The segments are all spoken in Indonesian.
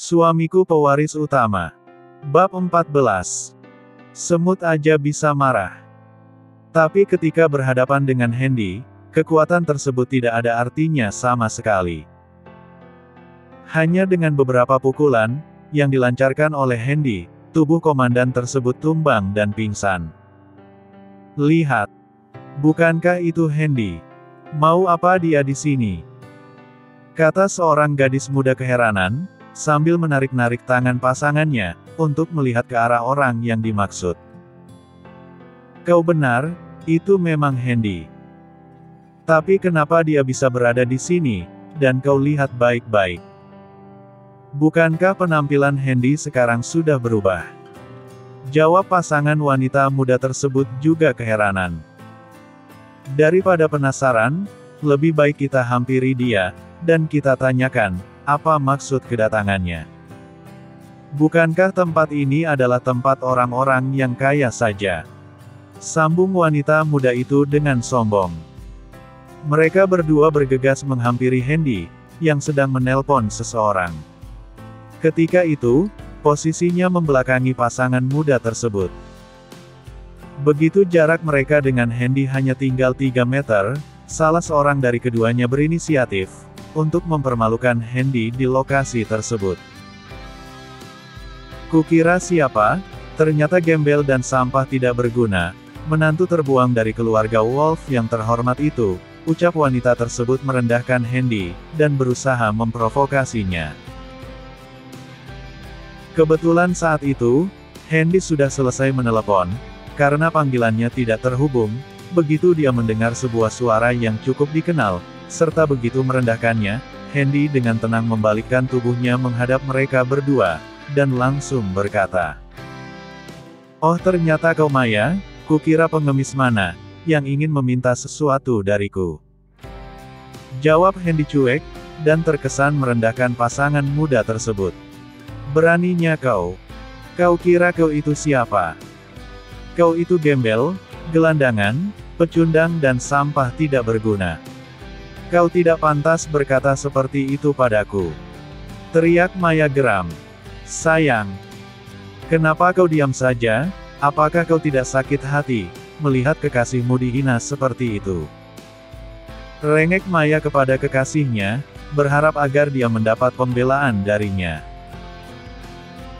Suamiku pewaris utama. Bab 14. Semut aja bisa marah. Tapi ketika berhadapan dengan Hendy, kekuatan tersebut tidak ada artinya sama sekali. Hanya dengan beberapa pukulan, yang dilancarkan oleh Hendy, tubuh komandan tersebut tumbang dan pingsan. Lihat. Bukankah itu Hendy? Mau apa dia di sini? Kata seorang gadis muda keheranan, sambil menarik-narik tangan pasangannya, untuk melihat ke arah orang yang dimaksud. Kau benar, itu memang Hendy. Tapi kenapa dia bisa berada di sini, dan kau lihat baik-baik? Bukankah penampilan Hendy sekarang sudah berubah? Jawab pasangan wanita muda tersebut juga keheranan. Daripada penasaran, lebih baik kita hampiri dia, dan kita tanyakan, apa maksud kedatangannya. Bukankah tempat ini adalah tempat orang-orang yang kaya saja? Sambung wanita muda itu dengan sombong. Mereka berdua bergegas menghampiri Hendy, yang sedang menelpon seseorang. Ketika itu, posisinya membelakangi pasangan muda tersebut. Begitu jarak mereka dengan Hendy hanya tinggal 3 meter, salah seorang dari keduanya berinisiatif untuk mempermalukan Hendy di lokasi tersebut. Kukira siapa? Ternyata gembel dan sampah tidak berguna, menantu terbuang dari keluarga Wolf yang terhormat itu, ucap wanita tersebut merendahkan Hendy, dan berusaha memprovokasinya. Kebetulan saat itu, Hendy sudah selesai menelepon, karena panggilannya tidak terhubung, begitu dia mendengar sebuah suara yang cukup dikenal, serta begitu merendahkannya, Hendy dengan tenang membalikkan tubuhnya menghadap mereka berdua, dan langsung berkata, "Oh ternyata kau Maya, kukira pengemis mana, yang ingin meminta sesuatu dariku." Jawab Hendy cuek, dan terkesan merendahkan pasangan muda tersebut. "Beraninya kau? Kau kira kau itu siapa? Kau itu gembel, gelandangan, pecundang dan sampah tidak berguna. Kau tidak pantas berkata seperti itu padaku," teriak Maya geram. "Sayang, kenapa kau diam saja? Apakah kau tidak sakit hati, melihat kekasihmu dihina seperti itu?" Rengek Maya kepada kekasihnya, berharap agar dia mendapat pembelaan darinya.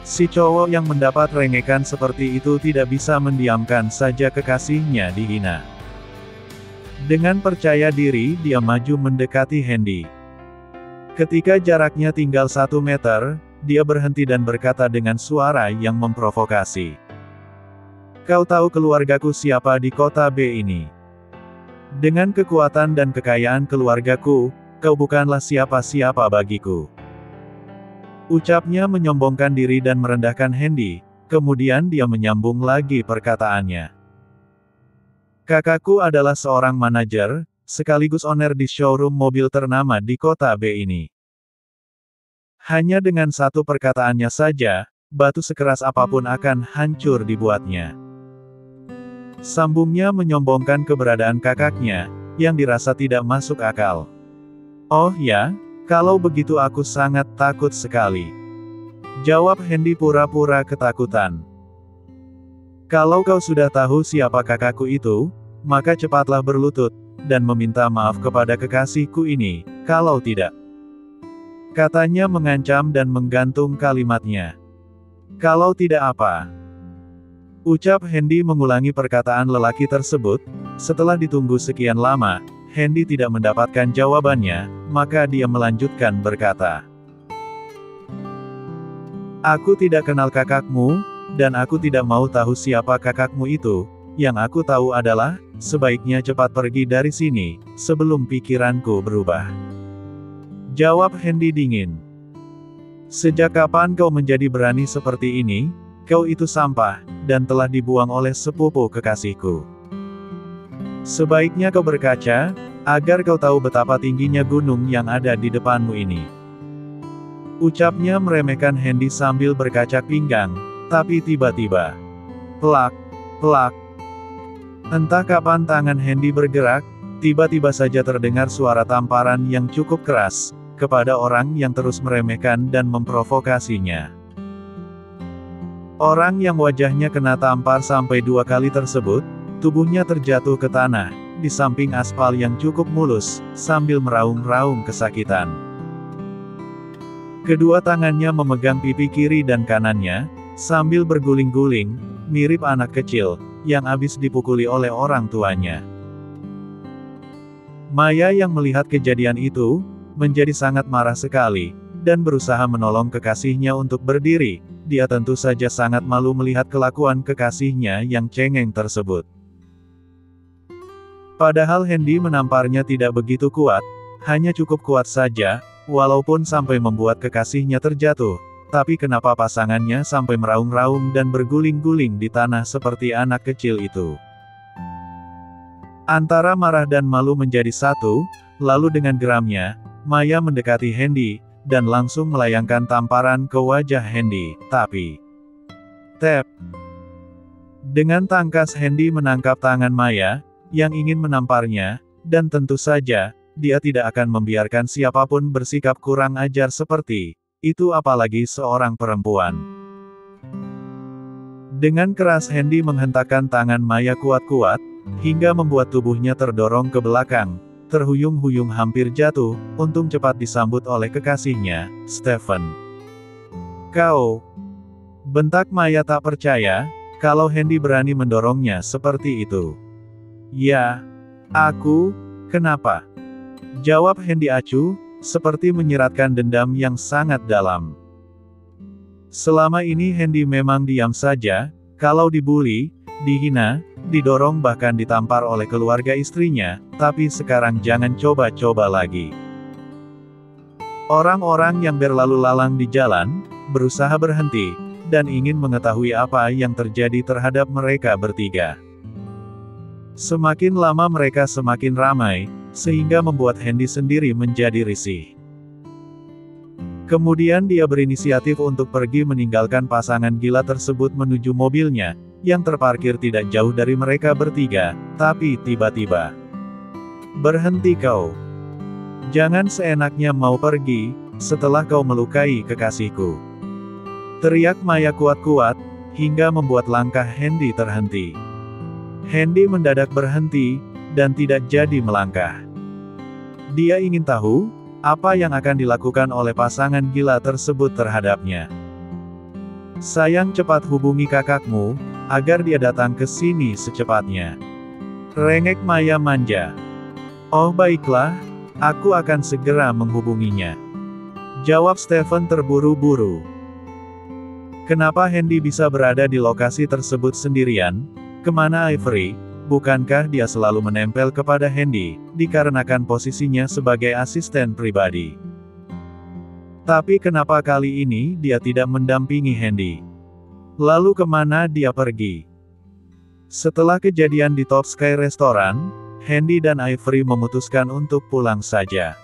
Si cowok yang mendapat rengekan seperti itu tidak bisa mendiamkan saja kekasihnya dihina. Dengan percaya diri dia maju mendekati Hendy. Ketika jaraknya tinggal 1 meter, dia berhenti dan berkata dengan suara yang memprovokasi. "Kau tahu keluargaku siapa di kota B ini? Dengan kekuatan dan kekayaan keluargaku, kau bukanlah siapa-siapa bagiku." Ucapnya menyombongkan diri dan merendahkan Hendy, kemudian dia menyambung lagi perkataannya. "Kakakku adalah seorang manajer, sekaligus owner di showroom mobil ternama di kota B ini. Hanya dengan satu perkataannya saja, batu sekeras apapun akan hancur dibuatnya." Sambungnya menyombongkan keberadaan kakaknya, yang dirasa tidak masuk akal. "Oh ya? Kalau begitu aku sangat takut sekali," jawab Hendy pura-pura ketakutan. "Kalau kau sudah tahu siapa kakakku itu, maka cepatlah berlutut, dan meminta maaf kepada kekasihku ini, kalau tidak," katanya mengancam dan menggantung kalimatnya. "Kalau tidak apa?" Ucap Hendy mengulangi perkataan lelaki tersebut. Setelah ditunggu sekian lama, Hendy tidak mendapatkan jawabannya, maka dia melanjutkan berkata, "Aku tidak kenal kakakmu, dan aku tidak mau tahu siapa kakakmu itu. Yang aku tahu adalah, sebaiknya cepat pergi dari sini, sebelum pikiranku berubah," jawab Hendy dingin. "Sejak kapan kau menjadi berani seperti ini? Kau itu sampah, dan telah dibuang oleh sepupu kekasihku. Sebaiknya kau berkaca, agar kau tahu betapa tingginya gunung yang ada di depanmu ini." Ucapnya meremehkan Hendy sambil berkacak pinggang, tapi tiba-tiba, plak, plak. Entah kapan tangan Hendy bergerak, tiba-tiba saja terdengar suara tamparan yang cukup keras, kepada orang yang terus meremehkan dan memprovokasinya. Orang yang wajahnya kena tampar sampai 2 kali tersebut, tubuhnya terjatuh ke tanah, di samping aspal yang cukup mulus, sambil meraung-raung kesakitan. Kedua tangannya memegang pipi kiri dan kanannya, sambil berguling-guling, mirip anak kecil, yang habis dipukuli oleh orang tuanya. Maya yang melihat kejadian itu, menjadi sangat marah sekali, dan berusaha menolong kekasihnya untuk berdiri. Dia tentu saja sangat malu melihat kelakuan kekasihnya yang cengeng tersebut. Padahal Hendy menamparnya tidak begitu kuat, hanya cukup kuat saja, walaupun sampai membuat kekasihnya terjatuh. Tapi kenapa pasangannya sampai meraung-raung dan berguling-guling di tanah seperti anak kecil itu? Antara marah dan malu menjadi satu, lalu dengan geramnya, Maya mendekati Hendy, dan langsung melayangkan tamparan ke wajah Hendy, tapi... Tap! Dengan tangkas Hendy menangkap tangan Maya, yang ingin menamparnya, dan tentu saja, dia tidak akan membiarkan siapapun bersikap kurang ajar seperti itu, apalagi seorang perempuan. Dengan keras Hendy menghentakkan tangan Maya kuat-kuat, hingga membuat tubuhnya terdorong ke belakang, terhuyung-huyung hampir jatuh, untung cepat disambut oleh kekasihnya, Stephen. "Kau!" bentak Maya tak percaya, kalau Hendy berani mendorongnya seperti itu. "Ya, aku, kenapa?" jawab Hendy acuh, seperti menyiratkan dendam yang sangat dalam. Selama ini Hendy memang diam saja, kalau dibuli, dihina, didorong bahkan ditampar oleh keluarga istrinya, tapi sekarang jangan coba-coba lagi. Orang-orang yang berlalu lalang di jalan, berusaha berhenti, dan ingin mengetahui apa yang terjadi terhadap mereka bertiga. Semakin lama mereka semakin ramai, sehingga membuat Hendy sendiri menjadi risih. Kemudian dia berinisiatif untuk pergi meninggalkan pasangan gila tersebut menuju mobilnya, yang terparkir tidak jauh dari mereka bertiga, tapi tiba-tiba. "Berhenti kau! Jangan seenaknya mau pergi, setelah kau melukai kekasihku!" teriak Maya kuat-kuat, hingga membuat langkah Hendy terhenti. Hendy mendadak berhenti, dan tidak jadi melangkah. Dia ingin tahu, apa yang akan dilakukan oleh pasangan gila tersebut terhadapnya. "Sayang, cepat hubungi kakakmu, agar dia datang ke sini secepatnya," rengek Maya manja. "Oh baiklah, aku akan segera menghubunginya," jawab Stephen terburu-buru. Kenapa Hendy bisa berada di lokasi tersebut sendirian? Kemana Ivory? Bukankah dia selalu menempel kepada Hendy, dikarenakan posisinya sebagai asisten pribadi? Tapi kenapa kali ini dia tidak mendampingi Hendy? Lalu kemana dia pergi? Setelah kejadian di Top Sky Restoran, Hendy dan Ivory memutuskan untuk pulang saja.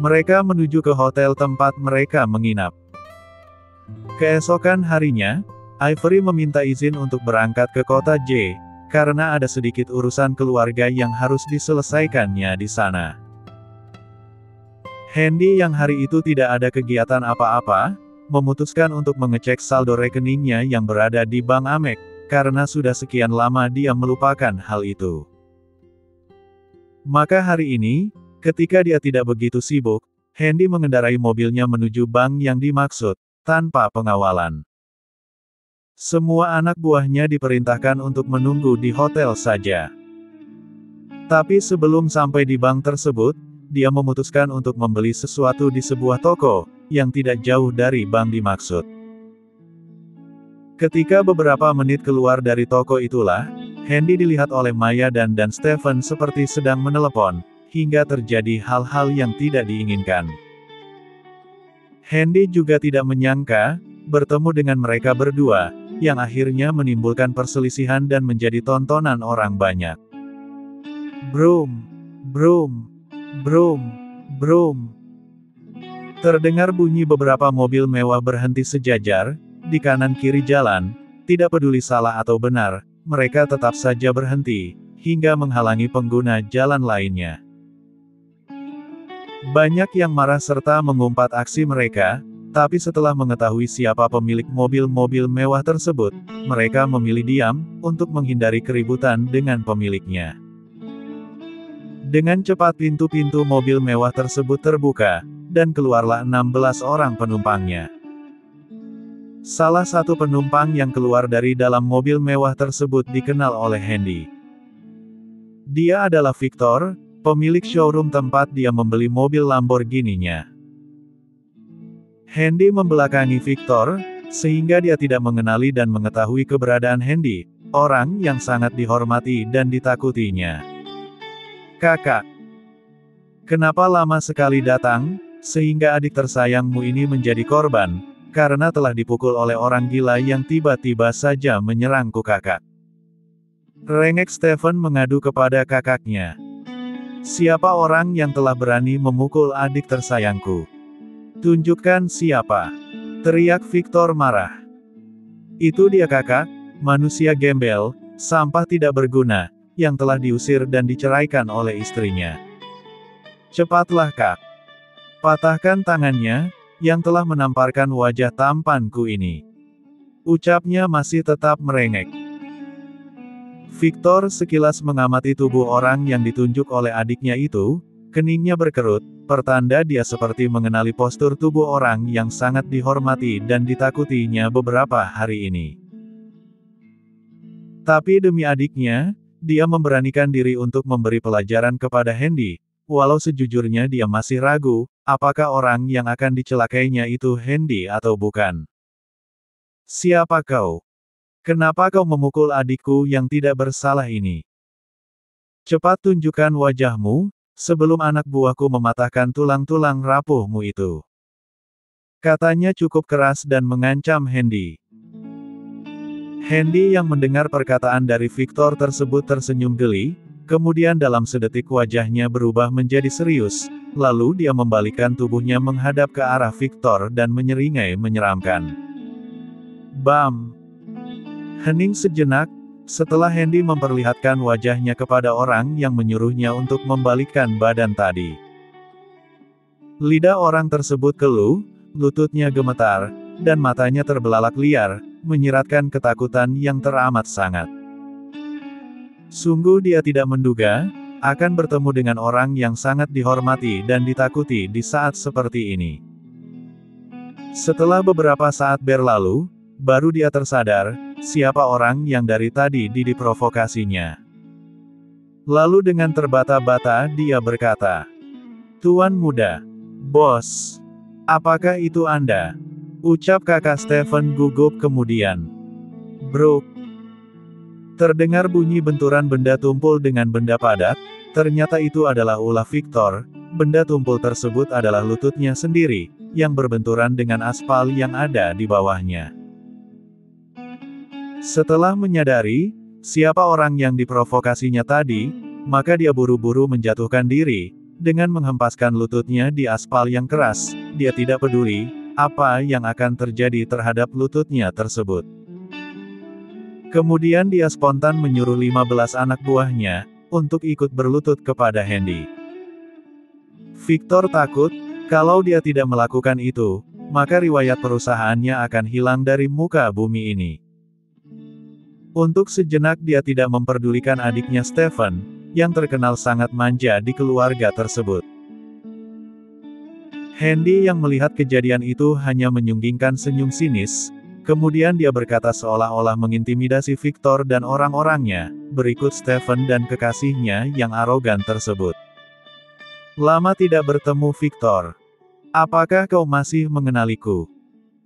Mereka menuju ke hotel tempat mereka menginap. Keesokan harinya, Ivory meminta izin untuk berangkat ke kota J, karena ada sedikit urusan keluarga yang harus diselesaikannya di sana. Hendy yang hari itu tidak ada kegiatan apa-apa, memutuskan untuk mengecek saldo rekeningnya yang berada di Bank Amek, karena sudah sekian lama dia melupakan hal itu. Maka hari ini, ketika dia tidak begitu sibuk, Hendy mengendarai mobilnya menuju bank yang dimaksud, tanpa pengawalan. Semua anak buahnya diperintahkan untuk menunggu di hotel saja. Tapi sebelum sampai di bank tersebut, dia memutuskan untuk membeli sesuatu di sebuah toko, yang tidak jauh dari bank dimaksud. Ketika beberapa menit keluar dari toko itulah, Hendy dilihat oleh Maya dan Stephen seperti sedang menelepon, hingga terjadi hal-hal yang tidak diinginkan. Hendy juga tidak menyangka, bertemu dengan mereka berdua, yang akhirnya menimbulkan perselisihan dan menjadi tontonan orang banyak. Brum, brum, brum, brum. Terdengar bunyi beberapa mobil mewah berhenti sejajar, di kanan kiri jalan, tidak peduli salah atau benar, mereka tetap saja berhenti, hingga menghalangi pengguna jalan lainnya. Banyak yang marah serta mengumpat aksi mereka, tapi setelah mengetahui siapa pemilik mobil-mobil mewah tersebut, mereka memilih diam, untuk menghindari keributan dengan pemiliknya. Dengan cepat pintu-pintu mobil mewah tersebut terbuka, dan keluarlah 16 orang penumpangnya. Salah satu penumpang yang keluar dari dalam mobil mewah tersebut dikenal oleh Handy. Dia adalah Victor, pemilik showroom tempat dia membeli mobil Lamborghini-nya. Handy membelakangi Victor, sehingga dia tidak mengenali dan mengetahui keberadaan Handy, orang yang sangat dihormati dan ditakutinya. Kakak, kenapa lama sekali datang, sehingga adik tersayangmu ini menjadi korban, karena telah dipukul oleh orang gila yang tiba-tiba saja menyerangku kakak. Rengek Stephen mengadu kepada kakaknya. Siapa orang yang telah berani memukul adik tersayangku? Tunjukkan siapa. Teriak Victor marah. Itu dia kakak, manusia gembel, sampah tidak berguna, yang telah diusir dan diceraikan oleh istrinya. Cepatlah kak. Patahkan tangannya, yang telah menamparkan wajah tampanku ini. Ucapnya masih tetap merengek. Victor sekilas mengamati tubuh orang yang ditunjuk oleh adiknya itu, keningnya berkerut, pertanda dia seperti mengenali postur tubuh orang yang sangat dihormati dan ditakutinya beberapa hari ini. Tapi demi adiknya, dia memberanikan diri untuk memberi pelajaran kepada Handy, walau sejujurnya dia masih ragu, apakah orang yang akan dicelakainya itu Handy atau bukan. Siapa kau? Kenapa kau memukul adikku yang tidak bersalah ini? Cepat tunjukkan wajahmu, sebelum anak buahku mematahkan tulang-tulang rapuhmu itu. Katanya cukup keras dan mengancam Handy. Handy yang mendengar perkataan dari Victor tersebut tersenyum geli, kemudian dalam sedetik wajahnya berubah menjadi serius, lalu dia membalikkan tubuhnya menghadap ke arah Victor dan menyeringai menyeramkan. Bam! Hening sejenak, setelah Handy memperlihatkan wajahnya kepada orang yang menyuruhnya untuk membalikkan badan tadi. Lidah orang tersebut keluh, lututnya gemetar, dan matanya terbelalak liar, menyiratkan ketakutan yang teramat sangat. Sungguh dia tidak menduga, akan bertemu dengan orang yang sangat dihormati dan ditakuti di saat seperti ini. Setelah beberapa saat berlalu, baru dia tersadar, siapa orang yang dari tadi diprovokasinya. Lalu dengan terbata-bata dia berkata, "Tuan muda, bos, apakah itu Anda?" Ucap kakak Stephen gugup kemudian. "Bro." Terdengar bunyi benturan benda tumpul dengan benda padat, ternyata itu adalah ulah Victor, benda tumpul tersebut adalah lututnya sendiri, yang berbenturan dengan aspal yang ada di bawahnya. Setelah menyadari, siapa orang yang diprovokasinya tadi, maka dia buru-buru menjatuhkan diri, dengan menghempaskan lututnya di aspal yang keras, dia tidak peduli, apa yang akan terjadi terhadap lututnya tersebut. Kemudian dia spontan menyuruh 15 anak buahnya, untuk ikut berlutut kepada Handy. Victor takut, kalau dia tidak melakukan itu, maka riwayat perusahaannya akan hilang dari muka bumi ini. Untuk sejenak dia tidak memperdulikan adiknya Stephen, yang terkenal sangat manja di keluarga tersebut. Handy yang melihat kejadian itu hanya menyunggingkan senyum sinis, kemudian dia berkata seolah-olah mengintimidasi Victor dan orang-orangnya, berikut Stephen dan kekasihnya yang arogan tersebut. "Lama tidak bertemu Victor. Apakah kau masih mengenaliku?"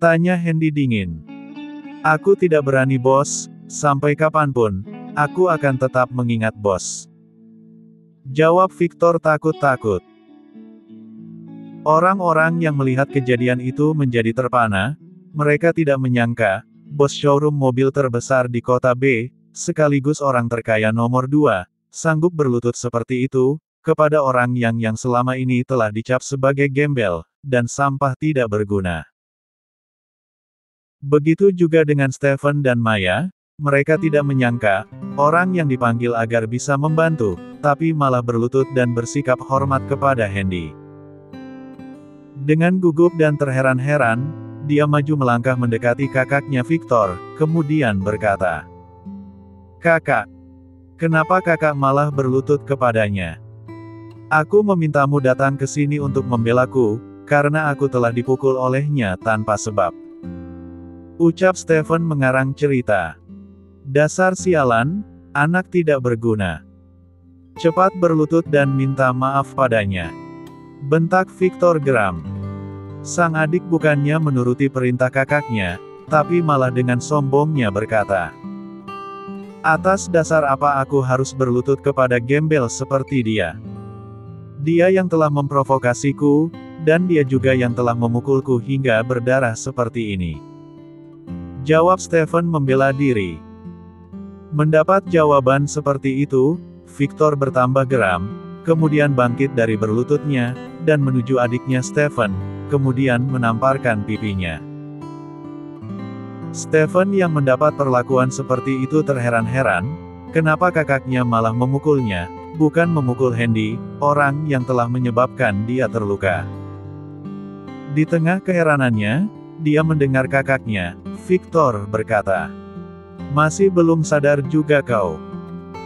tanya Handy dingin. "Aku tidak berani bos. Sampai kapanpun, aku akan tetap mengingat bos," jawab Victor takut-takut. Orang-orang yang melihat kejadian itu menjadi terpana, mereka tidak menyangka, bos showroom mobil terbesar di kota B, sekaligus orang terkaya nomor 2, sanggup berlutut seperti itu, kepada orang yang selama ini telah dicap sebagai gembel, dan sampah tidak berguna. Begitu juga dengan Stephen dan Maya, mereka tidak menyangka, orang yang dipanggil agar bisa membantu, tapi malah berlutut dan bersikap hormat kepada Handy. Dengan gugup dan terheran-heran, dia maju melangkah mendekati kakaknya Victor, kemudian berkata, "Kakak, kenapa kakak malah berlutut kepadanya? Aku memintamu datang ke sini untuk membelaku, karena aku telah dipukul olehnya tanpa sebab." Ucap Stephen mengarang cerita. "Dasar sialan, anak tidak berguna. Cepat berlutut dan minta maaf padanya," bentak Victor geram. Sang adik bukannya menuruti perintah kakaknya, tapi malah dengan sombongnya berkata, "Atas dasar apa aku harus berlutut kepada gembel seperti dia? Dia yang telah memprovokasiku, dan dia juga yang telah memukulku hingga berdarah seperti ini," jawab Stephen membela diri. Mendapat jawaban seperti itu, Victor bertambah geram, kemudian bangkit dari berlututnya, dan menuju adiknya Stephen, kemudian menamparkan pipinya. Stephen yang mendapat perlakuan seperti itu terheran-heran, kenapa kakaknya malah memukulnya, bukan memukul Handy, orang yang telah menyebabkan dia terluka. Di tengah keheranannya, dia mendengar kakaknya, Victor, berkata, "Masih belum sadar juga kau?"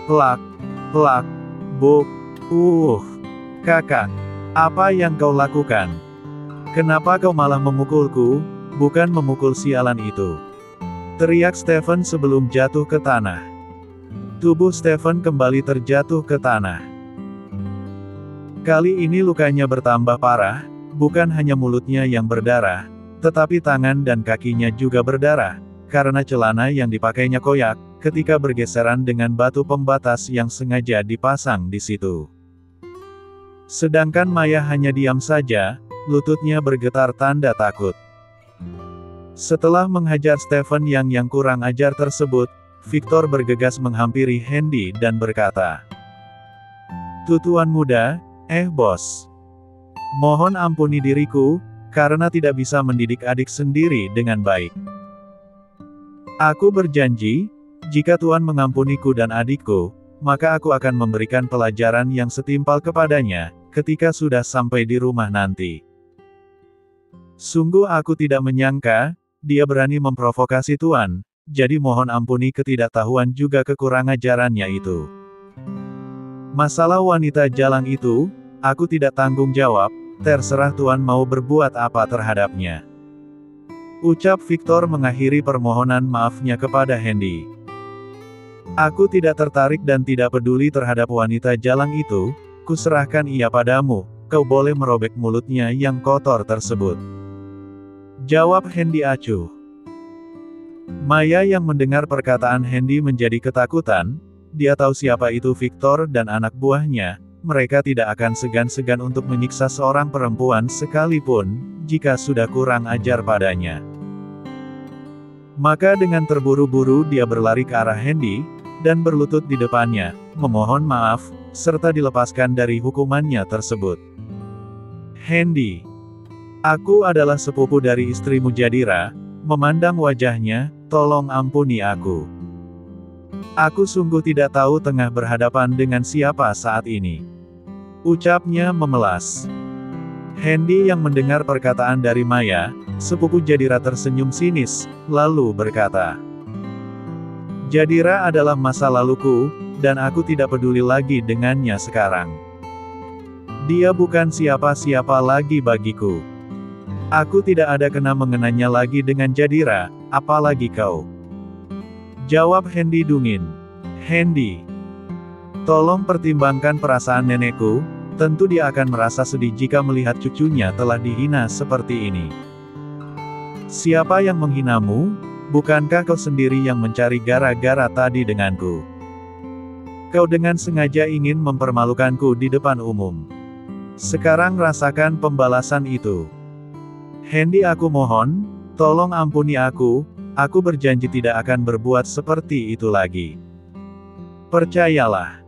Plak, plak, buk, kakak, apa yang kau lakukan? Kenapa kau malah memukulku, bukan memukul sialan itu?" teriak Stephen sebelum jatuh ke tanah. Tubuh Stephen kembali terjatuh ke tanah. Kali ini lukanya bertambah parah, bukan hanya mulutnya yang berdarah, tetapi tangan dan kakinya juga berdarah, karena celana yang dipakainya koyak, ketika bergeseran dengan batu pembatas yang sengaja dipasang di situ. Sedangkan Maya hanya diam saja, lututnya bergetar tanda takut. Setelah menghajar Stephen yang kurang ajar tersebut, Victor bergegas menghampiri Handy dan berkata, "Tuan muda, bos. Mohon ampuni diriku, karena tidak bisa mendidik adik sendiri dengan baik. Aku berjanji, jika Tuan mengampuniku dan adikku, maka aku akan memberikan pelajaran yang setimpal kepadanya, ketika sudah sampai di rumah nanti. Sungguh aku tidak menyangka, dia berani memprovokasi Tuan, jadi mohon ampuni ketidaktahuan juga kekurangan ajarannya itu. Masalah wanita jalang itu, aku tidak tanggung jawab, terserah Tuan mau berbuat apa terhadapnya," ucap Victor mengakhiri permohonan maafnya kepada Handy. "Aku tidak tertarik dan tidak peduli terhadap wanita jalang itu, kuserahkan ia padamu, kau boleh merobek mulutnya yang kotor tersebut," jawab Handy acuh. Maya yang mendengar perkataan Handy menjadi ketakutan, dia tahu siapa itu Victor dan anak buahnya, mereka tidak akan segan-segan untuk menyiksa seorang perempuan sekalipun, jika sudah kurang ajar padanya. Maka dengan terburu-buru dia berlari ke arah Handy, dan berlutut di depannya, memohon maaf, serta dilepaskan dari hukumannya tersebut. "Handy, aku adalah sepupu dari istrimu Jadira," memandang wajahnya, "tolong ampuni aku. Aku sungguh tidak tahu tengah berhadapan dengan siapa saat ini," ucapnya memelas. Handy yang mendengar perkataan dari Maya, sepupu Jadira tersenyum sinis, lalu berkata, "Jadira adalah masa laluku, dan aku tidak peduli lagi dengannya sekarang. Dia bukan siapa-siapa lagi bagiku. Aku tidak ada kena mengenanya lagi dengan Jadira, apalagi kau," jawab Handy dungin. "Handy, tolong pertimbangkan perasaan nenekku, tentu dia akan merasa sedih jika melihat cucunya telah dihina seperti ini. Siapa yang menghinamu? Bukankah kau sendiri yang mencari gara-gara tadi denganku? Kau dengan sengaja ingin mempermalukanku di depan umum. Sekarang rasakan pembalasan itu. Handy, aku mohon, tolong ampuni aku berjanji tidak akan berbuat seperti itu lagi. Percayalah.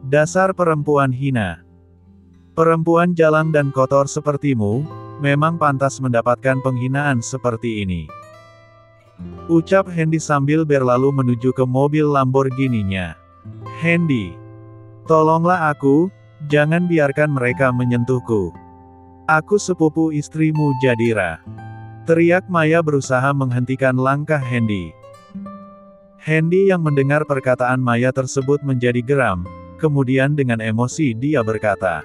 Dasar perempuan hina. Perempuan jalang dan kotor sepertimu, memang pantas mendapatkan penghinaan seperti ini," ucap Handy sambil berlalu menuju ke mobil Lamborghini-nya. "Handy, tolonglah aku, jangan biarkan mereka menyentuhku," Aku sepupu istrimu Jadira. Teriak Maya berusaha menghentikan langkah Hendy. Hendy yang mendengar perkataan Maya tersebut menjadi geram, kemudian dengan emosi dia berkata,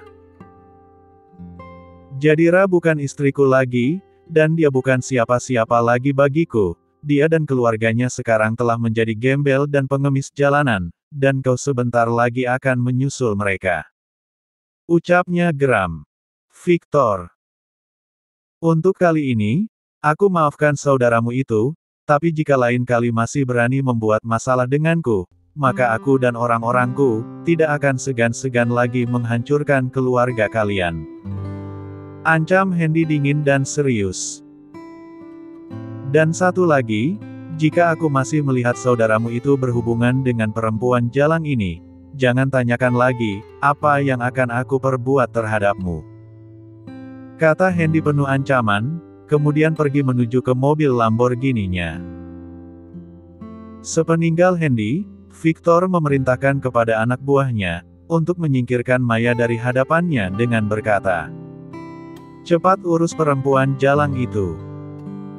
Jadira bukan istriku lagi, dan dia bukan siapa-siapa lagi bagiku. Dia dan keluarganya sekarang telah menjadi gembel dan pengemis jalanan, dan kau sebentar lagi akan menyusul mereka. Ucapnya geram. Victor. Untuk kali ini, aku maafkan saudaramu itu, tapi jika lain kali masih berani membuat masalah denganku, maka aku dan orang-orangku tidak akan segan-segan lagi menghancurkan keluarga kalian. Ancam Hendy dingin dan serius. Dan satu lagi, jika aku masih melihat saudaramu itu berhubungan dengan perempuan jalang ini, jangan tanyakan lagi, apa yang akan aku perbuat terhadapmu. Kata Hendy penuh ancaman, kemudian pergi menuju ke mobil Lamborghini-nya. Sepeninggal Hendy, Victor memerintahkan kepada anak buahnya, untuk menyingkirkan Maya dari hadapannya dengan berkata, cepat urus perempuan jalang itu.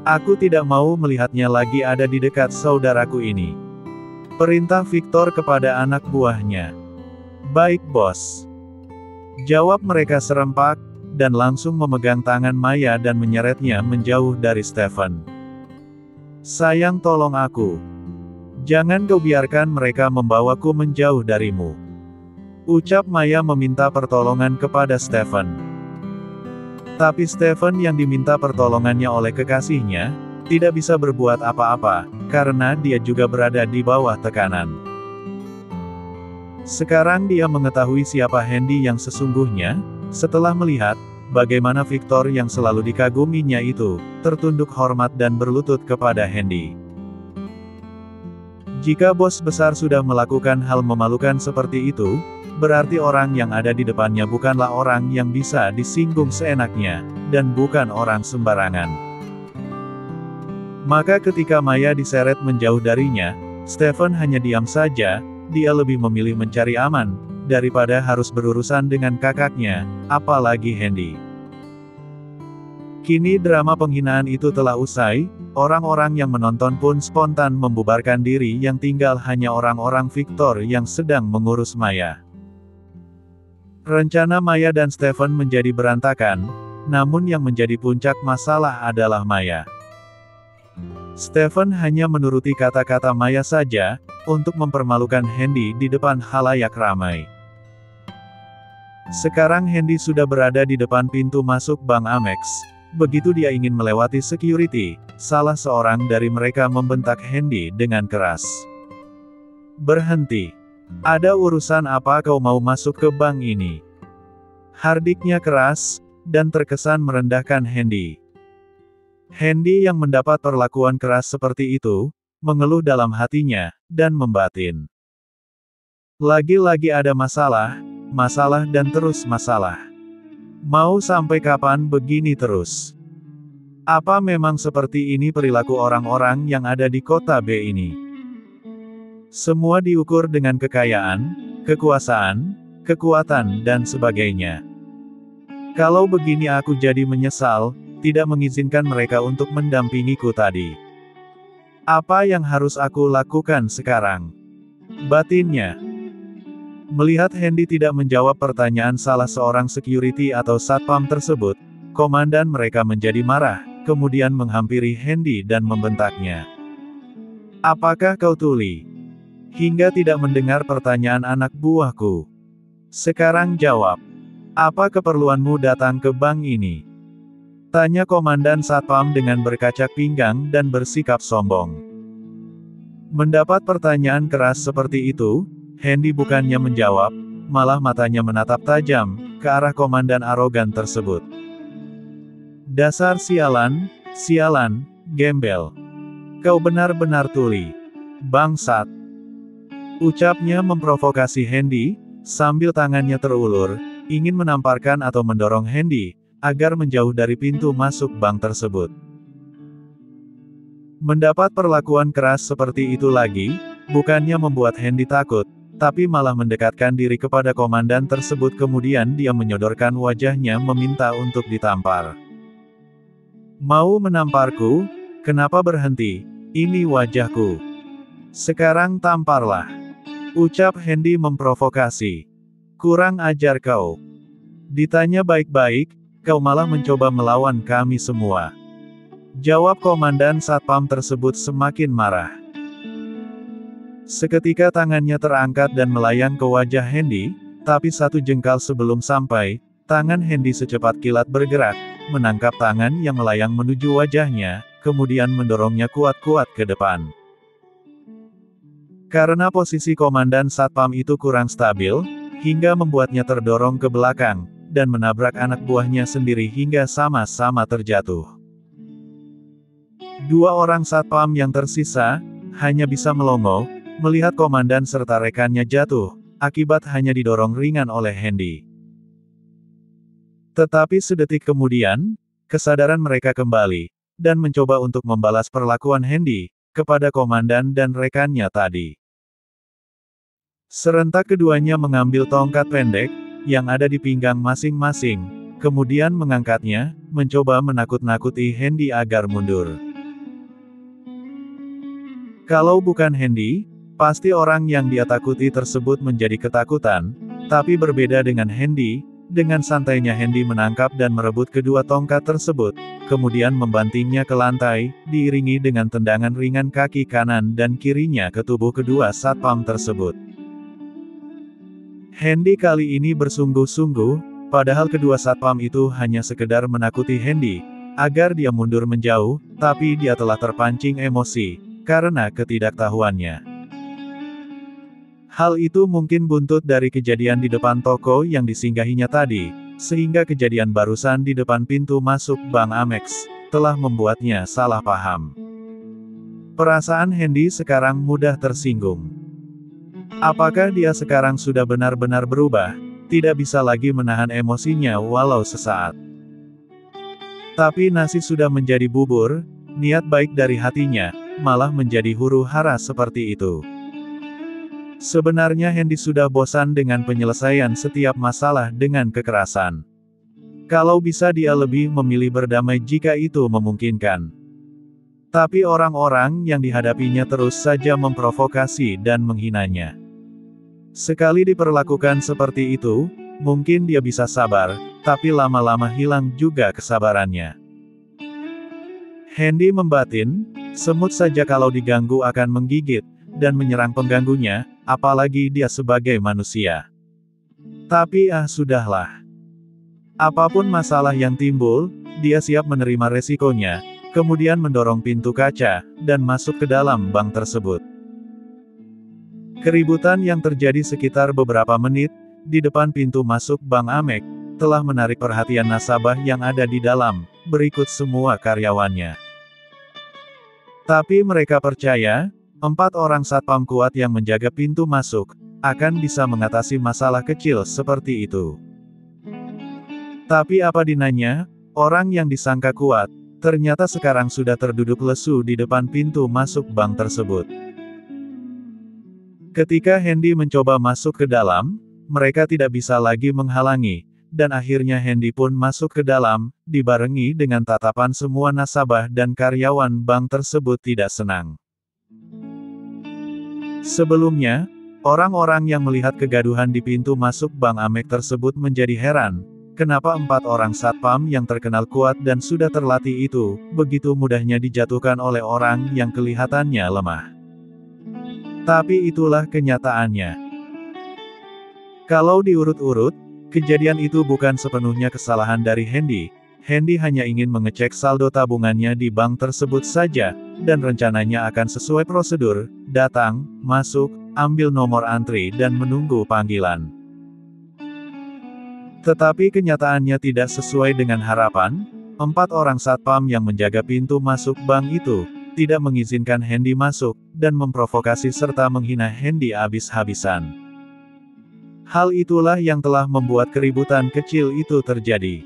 Aku tidak mau melihatnya lagi ada di dekat saudaraku ini. Perintah Victor kepada anak buahnya. Baik bos. Jawab mereka serempak, dan langsung memegang tangan Maya dan menyeretnya menjauh dari Stephen. Sayang tolong aku. Jangan kau biarkan mereka membawaku menjauh darimu. Ucap Maya meminta pertolongan kepada Stephen. Tapi Stephen yang diminta pertolongannya oleh kekasihnya, tidak bisa berbuat apa-apa, karena dia juga berada di bawah tekanan. Sekarang dia mengetahui siapa Hendy yang sesungguhnya, setelah melihat, bagaimana Victor yang selalu dikaguminya itu, tertunduk hormat dan berlutut kepada Hendy. Jika bos besar sudah melakukan hal memalukan seperti itu, berarti orang yang ada di depannya bukanlah orang yang bisa disinggung seenaknya, dan bukan orang sembarangan. Maka ketika Maya diseret menjauh darinya, Stephen hanya diam saja, dia lebih memilih mencari aman, daripada harus berurusan dengan kakaknya, apalagi Hendy. Kini drama penghinaan itu telah usai, orang-orang yang menonton pun spontan membubarkan diri yang tinggal hanya orang-orang Victor yang sedang mengurus Maya. Rencana Maya dan Stephen menjadi berantakan, namun yang menjadi puncak masalah adalah Maya. Stephen hanya menuruti kata-kata Maya saja, untuk mempermalukan Hendy di depan khalayak ramai. Sekarang Hendy sudah berada di depan pintu masuk Bank Amex. Begitu dia ingin melewati security, salah seorang dari mereka membentak Hendy dengan keras. Berhenti. Ada urusan apa kau mau masuk ke bank ini? Hardiknya keras, dan terkesan merendahkan Hendy. Hendy yang mendapat perlakuan keras seperti itu, mengeluh dalam hatinya, dan membatin. Lagi-lagi ada masalah, masalah dan terus masalah. Mau sampai kapan begini terus? Apa memang seperti ini perilaku orang-orang yang ada di kota B ini? Semua diukur dengan kekayaan, kekuasaan, kekuatan dan sebagainya. Kalau begini aku jadi menyesal, tidak mengizinkan mereka untuk mendampingiku tadi. Apa yang harus aku lakukan sekarang? Batinnya. Melihat Hendy tidak menjawab pertanyaan salah seorang security atau satpam tersebut, komandan mereka menjadi marah, kemudian menghampiri Hendy dan membentaknya. Apakah kau tuli? Hingga tidak mendengar pertanyaan anak buahku. Sekarang jawab. Apa keperluanmu datang ke bank ini? Tanya komandan satpam dengan berkacak pinggang dan bersikap sombong. Mendapat pertanyaan keras seperti itu, Hendy bukannya menjawab, malah matanya menatap tajam, ke arah komandan arogan tersebut. Dasar sialan, sialan, gembel. Kau benar-benar tuli. Bangsat. Ucapnya memprovokasi Hendy, sambil tangannya terulur, ingin menamparkan atau mendorong Hendy, agar menjauh dari pintu masuk bank tersebut. Mendapat perlakuan keras seperti itu lagi, bukannya membuat Hendy takut, tapi malah mendekatkan diri kepada komandan tersebut kemudian dia menyodorkan wajahnya meminta untuk ditampar. Mau menamparku? Kenapa berhenti? Ini wajahku. Sekarang tamparlah. Ucap Hendy memprovokasi. Kurang ajar kau. Ditanya baik-baik, kau malah mencoba melawan kami semua. Jawab komandan satpam tersebut semakin marah. Seketika tangannya terangkat dan melayang ke wajah Hendy, tapi satu jengkal sebelum sampai, tangan Hendy secepat kilat bergerak, menangkap tangan yang melayang menuju wajahnya, kemudian mendorongnya kuat-kuat ke depan. Karena posisi komandan satpam itu kurang stabil, hingga membuatnya terdorong ke belakang, dan menabrak anak buahnya sendiri hingga sama-sama terjatuh. Dua orang satpam yang tersisa, hanya bisa melongo, melihat komandan serta rekannya jatuh, akibat hanya didorong ringan oleh Hendy. Tetapi sedetik kemudian, kesadaran mereka kembali, dan mencoba untuk membalas perlakuan Hendy kepada komandan dan rekannya tadi. Serentak keduanya mengambil tongkat pendek, yang ada di pinggang masing-masing, kemudian mengangkatnya, mencoba menakut-nakuti Hendy agar mundur. Kalau bukan Hendy, pasti orang yang dia takuti tersebut menjadi ketakutan, tapi berbeda dengan Hendy, dengan santainya Hendy menangkap dan merebut kedua tongkat tersebut, kemudian membantingnya ke lantai, diiringi dengan tendangan ringan kaki kanan dan kirinya ke tubuh kedua satpam tersebut. Hendy kali ini bersungguh-sungguh, padahal kedua satpam itu hanya sekedar menakuti Hendy, agar dia mundur menjauh, tapi dia telah terpancing emosi, karena ketidaktahuannya. Hal itu mungkin buntut dari kejadian di depan toko yang disinggahinya tadi, sehingga kejadian barusan di depan pintu masuk Bank Amex, telah membuatnya salah paham. Perasaan Hendy sekarang mudah tersinggung. Apakah dia sekarang sudah benar-benar berubah, tidak bisa lagi menahan emosinya walau sesaat. Tapi nasi sudah menjadi bubur, niat baik dari hatinya, malah menjadi huru-hara seperti itu. Sebenarnya Hendy sudah bosan dengan penyelesaian setiap masalah dengan kekerasan. Kalau bisa dia lebih memilih berdamai jika itu memungkinkan. Tapi orang-orang yang dihadapinya terus saja memprovokasi dan menghinanya. Sekali diperlakukan seperti itu, mungkin dia bisa sabar, tapi lama-lama hilang juga kesabarannya. Hendy membatin, semut saja kalau diganggu akan menggigit, dan menyerang pengganggunya, apalagi dia sebagai manusia. Tapi sudahlah. Apapun masalah yang timbul, dia siap menerima resikonya, kemudian mendorong pintu kaca, dan masuk ke dalam bank tersebut. Keributan yang terjadi sekitar beberapa menit, di depan pintu masuk Bank Amex, telah menarik perhatian nasabah yang ada di dalam, berikut semua karyawannya. Tapi mereka percaya, 4 orang satpam kuat yang menjaga pintu masuk, akan bisa mengatasi masalah kecil seperti itu. Tapi apa dinanya, orang yang disangka kuat, ternyata sekarang sudah terduduk lesu di depan pintu masuk bank tersebut. Ketika Hendy mencoba masuk ke dalam, mereka tidak bisa lagi menghalangi, dan akhirnya Hendy pun masuk ke dalam, dibarengi dengan tatapan semua nasabah dan karyawan bank tersebut tidak senang. Sebelumnya, orang-orang yang melihat kegaduhan di pintu masuk Bank Amex tersebut menjadi heran, kenapa 4 orang satpam yang terkenal kuat dan sudah terlatih itu, begitu mudahnya dijatuhkan oleh orang yang kelihatannya lemah. Tapi itulah kenyataannya. Kalau diurut-urut, kejadian itu bukan sepenuhnya kesalahan dari Hendy. Hendy hanya ingin mengecek saldo tabungannya di bank tersebut saja, dan rencananya akan sesuai prosedur, datang, masuk, ambil nomor antri dan menunggu panggilan. Tetapi kenyataannya tidak sesuai dengan harapan, 4 orang satpam yang menjaga pintu masuk bank itu, tidak mengizinkan Hendy masuk, dan memprovokasi serta menghina Hendy habis-habisan. Hal itulah yang telah membuat keributan kecil itu terjadi.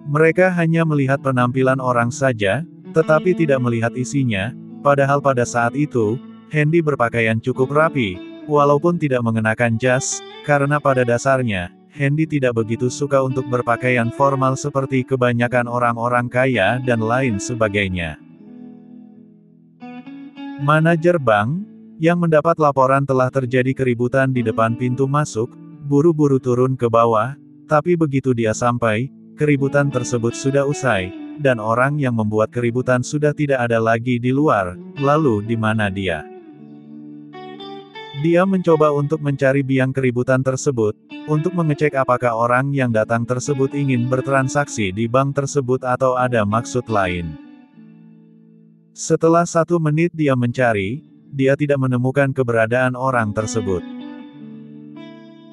Mereka hanya melihat penampilan orang saja, tetapi tidak melihat isinya, padahal pada saat itu, Hendy berpakaian cukup rapi, walaupun tidak mengenakan jas, karena pada dasarnya, Hendy tidak begitu suka untuk berpakaian formal seperti kebanyakan orang-orang kaya dan lain sebagainya. Manajer bank, yang mendapat laporan telah terjadi keributan di depan pintu masuk, buru-buru turun ke bawah, tapi begitu dia sampai, keributan tersebut sudah usai, dan orang yang membuat keributan sudah tidak ada lagi di luar. Lalu di mana dia? Dia mencoba untuk mencari biang keributan tersebut, untuk mengecek apakah orang yang datang tersebut ingin bertransaksi di bank tersebut atau ada maksud lain. Setelah 1 menit dia mencari, dia tidak menemukan keberadaan orang tersebut.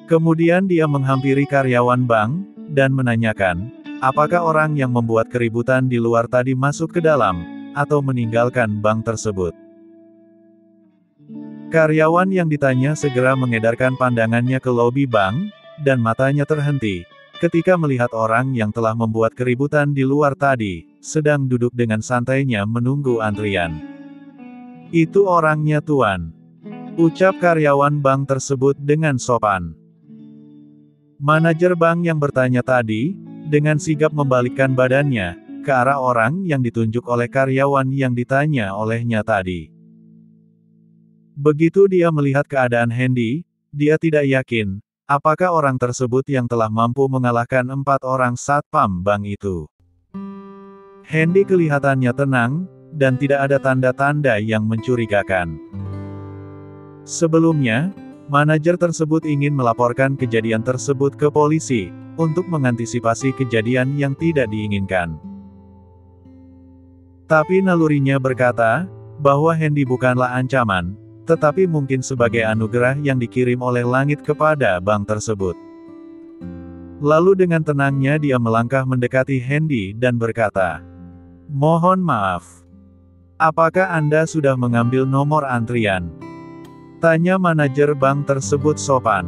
Kemudian dia menghampiri karyawan bank, dan menanyakan, apakah orang yang membuat keributan di luar tadi masuk ke dalam, atau meninggalkan bank tersebut. Karyawan yang ditanya segera mengedarkan pandangannya ke lobi bank, dan matanya terhenti, ketika melihat orang yang telah membuat keributan di luar tadi, sedang duduk dengan santainya menunggu antrian. Itu orangnya tuan, ucap karyawan bank tersebut dengan sopan. Manajer bank yang bertanya tadi, dengan sigap membalikkan badannya, ke arah orang yang ditunjuk oleh karyawan yang ditanya olehnya tadi. Begitu dia melihat keadaan Hendy, dia tidak yakin, apakah orang tersebut yang telah mampu mengalahkan 4 orang satpam bank itu. Hendy kelihatannya tenang, dan tidak ada tanda-tanda yang mencurigakan. Sebelumnya, manajer tersebut ingin melaporkan kejadian tersebut ke polisi, untuk mengantisipasi kejadian yang tidak diinginkan. Tapi nalurinya berkata, bahwa Hendy bukanlah ancaman, tetapi mungkin sebagai anugerah yang dikirim oleh langit kepada bank tersebut. Lalu dengan tenangnya dia melangkah mendekati Hendy dan berkata, "Mohon maaf. Apakah Anda sudah mengambil nomor antrian?" Tanya manajer bank tersebut sopan.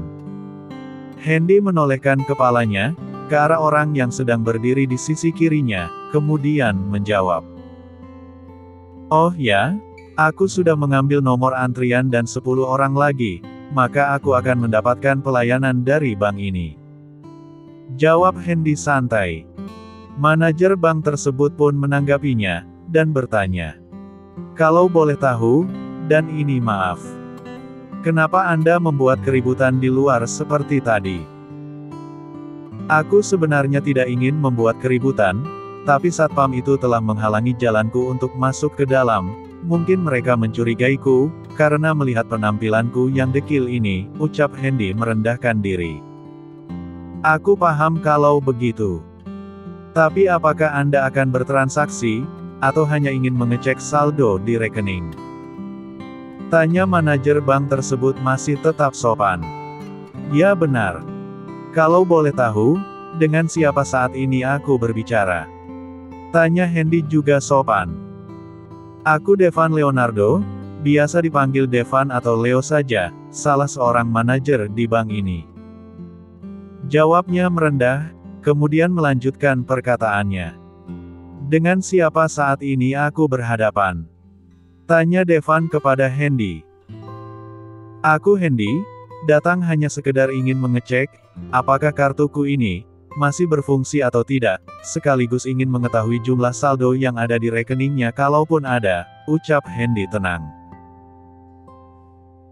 Hendy menolehkan kepalanya, ke arah orang yang sedang berdiri di sisi kirinya, kemudian menjawab, "Oh ya? Aku sudah mengambil nomor antrian dan 10 orang lagi, maka aku akan mendapatkan pelayanan dari bank ini." Jawab Hendy santai. Manajer bank tersebut pun menanggapinya, dan bertanya, "Kalau boleh tahu, dan ini maaf, kenapa Anda membuat keributan di luar seperti tadi?" "Aku sebenarnya tidak ingin membuat keributan, tapi satpam itu telah menghalangi jalanku untuk masuk ke dalam. Mungkin mereka mencurigaiku, karena melihat penampilanku yang dekil ini," ucap Hendy merendahkan diri. "Aku paham kalau begitu. Tapi apakah Anda akan bertransaksi, atau hanya ingin mengecek saldo di rekening?" Tanya manajer bank tersebut masih tetap sopan. "Ya benar. Kalau boleh tahu, dengan siapa saat ini aku berbicara?" Tanya Hendy juga sopan. "Aku Devan Leonardo, biasa dipanggil Devan atau Leo saja, salah seorang manajer di bank ini." Jawabnya merendah, kemudian melanjutkan perkataannya. "Dengan siapa saat ini aku berhadapan?" Tanya Devan kepada Hendy. "Aku Hendy, datang hanya sekedar ingin mengecek, apakah kartuku ini masih berfungsi atau tidak, sekaligus ingin mengetahui jumlah saldo yang ada di rekeningnya kalaupun ada," ucap Hendy tenang.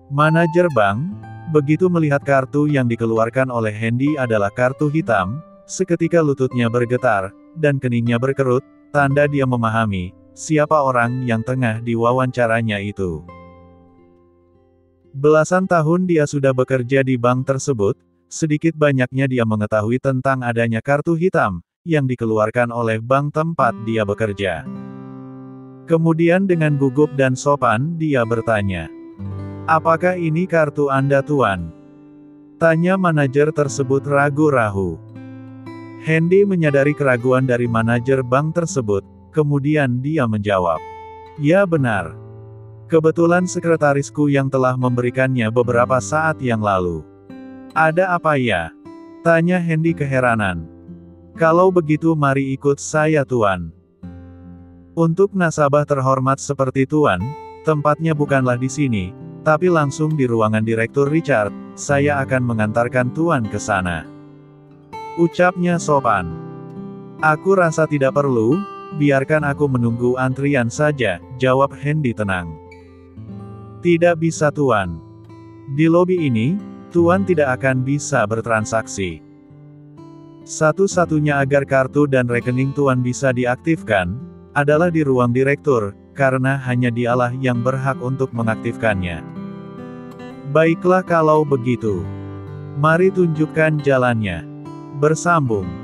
Manajer bank, begitu melihat kartu yang dikeluarkan oleh Hendy adalah kartu hitam, seketika lututnya bergetar, dan keningnya berkerut, tanda dia memahami, siapa orang yang tengah diwawancaranya itu. Belasan tahun dia sudah bekerja di bank tersebut, sedikit banyaknya dia mengetahui tentang adanya kartu hitam, yang dikeluarkan oleh bank tempat dia bekerja. Kemudian dengan gugup dan sopan dia bertanya, "Apakah ini kartu Anda tuan?" Tanya manajer tersebut ragu-ragu. Hendy menyadari keraguan dari manajer bank tersebut, kemudian dia menjawab, "Ya benar. Kebetulan sekretarisku yang telah memberikannya beberapa saat yang lalu." "Ada apa ya?" tanya Hendy keheranan. "Kalau begitu mari ikut saya tuan. Untuk nasabah terhormat seperti tuan, Tempatnya bukanlah di sini, tapi langsung di ruangan Direktur Richard. Saya akan mengantarkan Tuan ke sana. Ucapnya sopan. Aku rasa tidak perlu, biarkan aku menunggu antrian saja, jawab Handy tenang. Tidak bisa Tuan. Di lobi ini, Tuan tidak akan bisa bertransaksi. Satu-satunya agar kartu dan rekening Tuan bisa diaktifkan, adalah di ruang direktur, karena hanya dialah yang berhak untuk mengaktifkannya. Baiklah kalau begitu. Mari tunjukkan jalannya. Bersambung.